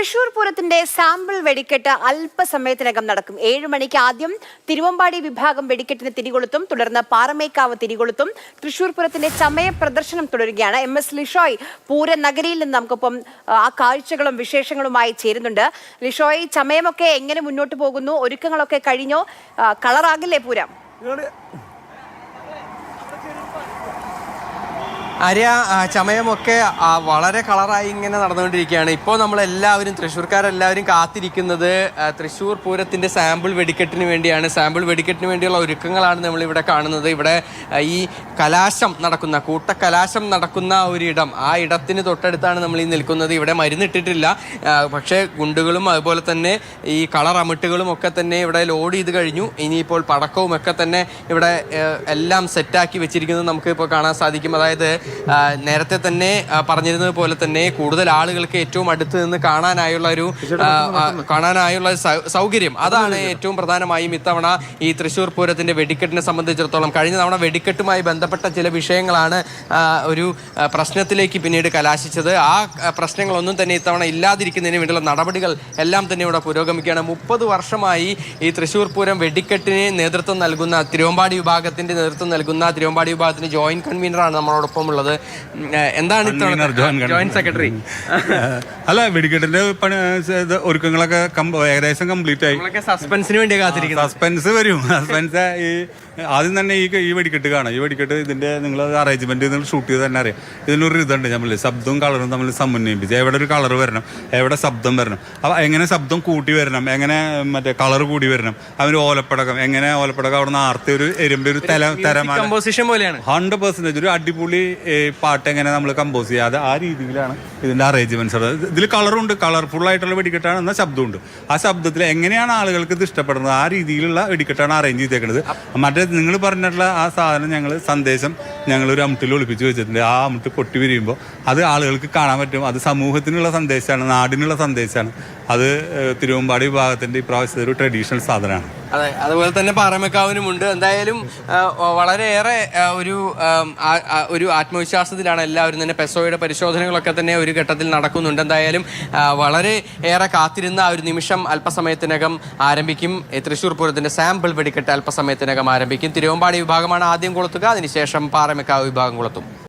തൃശൂർ പൂരത്തിന്റെ സാമ്പിൾ വെടിക്കെട്ട് അല്പസമയത്തിനകം നടക്കും. 7 മണിക്ക് ആദ്യം തിരുവമ്പാടി വിഭാഗം വെടിക്കെട്ടിന് തിരികൊളുത്തും. തുടർന്ന് പാറമേക്കാവ് തിരികൊളുത്തും. തൃശൂർ പൂരത്തിന്റെ ചമയ പ്രദർശനം തുടരുകയാണ്. MS ലിഷോയ് പൂരനഗരിയിൽ നിന്ന് നമുക്കൊപ്പം ആ കാഴ്ചകളും വിശേഷങ്ങളുമായി ചേരുന്നുണ്ട്. ലിഷോയ്, ചമയമൊക്കെ എങ്ങനെ മുന്നോട്ട് പോകുന്നു? ഒരുക്കങ്ങളൊക്കെ കഴിഞ്ഞോ? കളറാകില്ലേ പൂരം? ആര്യ, ചമയമൊക്കെ വളരെ കളറായി ഇങ്ങനെ നടന്നുകൊണ്ടിരിക്കുകയാണ്. ഇപ്പോൾ നമ്മളെല്ലാവരും തൃശ്ശൂർക്കാരെല്ലാവരും കാത്തിരിക്കുന്നത് തൃശ്ശൂർ പൂരത്തിൻ്റെ സാമ്പിൾ വെടിക്കെട്ടിന് വേണ്ടിയാണ്. സാമ്പിൾ വെടിക്കെട്ടിന് വേണ്ടിയുള്ള ഒരുക്കങ്ങളാണ് നമ്മളിവിടെ കാണുന്നത്. ഇവിടെ ഈ കലാശം നടക്കുന്ന കൂട്ടക്കലാശം നടക്കുന്ന ഒരിടം, ആ ഇടത്തിന് തൊട്ടടുത്താണ് നമ്മൾ ഈ നിൽക്കുന്നത്. ഇവിടെ മരുന്നിട്ടിട്ടില്ല, പക്ഷേ ഗുണ്ടുകളും അതുപോലെ തന്നെ ഈ കളർ അമിട്ടുകളും ഒക്കെ തന്നെ ഇവിടെ ലോഡ് ചെയ്ത് കഴിഞ്ഞു. ഇനിയിപ്പോൾ പടക്കവും ഒക്കെ തന്നെ ഇവിടെ എല്ലാം സെറ്റാക്കി വെച്ചിരിക്കുന്നത് നമുക്ക് ഇപ്പോൾ കാണാൻ സാധിക്കും. അതായത് നേരത്തെ തന്നെ പറഞ്ഞിരുന്നത് പോലെ തന്നെ കൂടുതൽ ആളുകൾക്ക് ഏറ്റവും അടുത്ത് നിന്ന് കാണാനായുള്ള സൗകര്യം, അതാണ് ഏറ്റവും പ്രധാനമായും ഇത്തവണ ഈ തൃശ്ശൂർ പൂരത്തിന്റെ വെടിക്കെട്ടിനെ സംബന്ധിച്ചിടത്തോളം. കഴിഞ്ഞ തവണ വെടിക്കെട്ടുമായി ബന്ധപ്പെട്ട ചില വിഷയങ്ങളാണ് ഒരു പ്രശ്നത്തിലേക്ക് പിന്നീട് കലാശിച്ചത്. ആ പ്രശ്നങ്ങളൊന്നും തന്നെ ഇത്തവണ ഇല്ലാതിരിക്കുന്നതിന് വേണ്ടിയുള്ള നടപടികൾ എല്ലാം തന്നെ ഇവിടെ പുരോഗമിക്കുകയാണ്. 30 വർഷമായി ഈ തൃശ്ശൂർ പൂരം വെടിക്കെട്ടിന് നേതൃത്വം നൽകുന്ന തിരുവമ്പാടി വിഭാഗത്തിന്റെ നേതൃത്വം നൽകുന്ന തിരുവമ്പാടി വിഭാഗത്തിന്റെ ജോയിന്റ് കൺവീനറാണ് നമ്മളോടൊപ്പം ഉള്ളത്. എന്താണ് ജോയിന്റ് സെക്രട്ടറി? അല്ല, വെടിക്കെട്ടിന്റെ ഒരുക്കങ്ങളൊക്കെ ഏകദേശം കംപ്ലീറ്റ് ആയി. സസ്പെൻസിന് വേണ്ടി കാത്തിരിക്കുന്നു. സസ്പെൻസ് വരും. സസ്പെൻസ് ആദ്യം തന്നെ ഈ വെടിക്കെട്ട് കാണാം. ഈ വെടിക്കെട്ട് ഇതിന്റെ നിങ്ങൾ അറേഞ്ച്മെന്റ് നിങ്ങൾ ഷൂട്ട് ചെയ്ത് തന്നെ അറിയാം. ഇതിനൊരു ഇതുണ്ട്, നമ്മൾ ശബ്ദവും കളറും തമ്മിൽ സമന്വയിപ്പിച്ച് എവിടെ ഒരു കളർ വരണം, എവിടെ ശബ്ദം വരണം, അപ്പൊ എങ്ങനെ ശബ്ദം കൂട്ടി വരണം, എങ്ങനെ മറ്റേ കളർ കൂടി വരണം, അവര് ഓലപ്പടക്കം എങ്ങനെ ഓലപ്പടക്കം അവിടെ നിന്ന് ആർത്തി ഒരു എരുമ്പ് ഒരു കമ്പോസിഷൻ പോലെയാണ്. 100% ഒരു അടിപൊളി പാട്ട് എങ്ങനെ നമ്മൾ കമ്പോസ് ചെയ്യാതെ ആ രീതിയിലാണ് ഇതിന്റെ അറേഞ്ച്മെന്റ്സ്. ഇതിൽ കളറുണ്ട്, കളർഫുൾ ആയിട്ടുള്ള വെടിക്കെട്ടാണ്, എന്നാൽ ശബ്ദമുണ്ട്. ആ ശബ്ദത്തിൽ എങ്ങനെയാണ് ആളുകൾക്ക് ഇത് ഇഷ്ടപ്പെടുന്നത് ആ രീതിയിലുള്ള വെടിക്കെട്ടാണ് അറേഞ്ച് ചെയ്തേക്കുന്നത്. മറ്റേ നിങ്ങൾ പറഞ്ഞിട്ടുള്ള ആ സാധനം സന്ദേശം ഞങ്ങൾ ഒരു അമിട്ടിൽ ഒളിപ്പിച്ച് വെച്ചിട്ടുണ്ട്. ആ അമിട്ട് പൊട്ടി വിരിയുമ്പോൾ അത് ആളുകൾക്ക് കാണാൻ പറ്റും. അത് സമൂഹത്തിനുള്ള സന്ദേശമാണ്, നാടിനുള്ള സന്ദേശമാണ്. അത് തിരുവമ്പാടി വിഭാഗത്തിന്റെ ഇപ്രാവശ്യത്തെ ഒരു ട്രഡീഷണൽ സാധനമാണ്. അതെ, അതുപോലെ തന്നെ പാറമേക്കാവിനുമുണ്ട്. എന്തായാലും വളരെയേറെ ഒരു ആത്മവിശ്വാസത്തിലാണ് എല്ലാവരും തന്നെ. പെസോയുടെ പരിശോധനകളൊക്കെ തന്നെ ഒരു ഘട്ടത്തിൽ നടക്കുന്നുണ്ട്. എന്തായാലും വളരെ ഏറെ കാത്തിരുന്ന ആ ഒരു നിമിഷം അല്പസമയത്തിനകം ആരംഭിക്കും. തൃശ്ശൂർ പൂരത്തിന്റെ സാമ്പിൾ വെടിക്കെട്ട് അല്പസമയത്തിനകം ആരംഭിക്കും. തിരുവമ്പാടി വിഭാഗമാണ് ആദ്യം കൊളുത്തുക, അതിനുശേഷം പാറമേക്കാവ് വിഭാഗം കൊളുത്തും.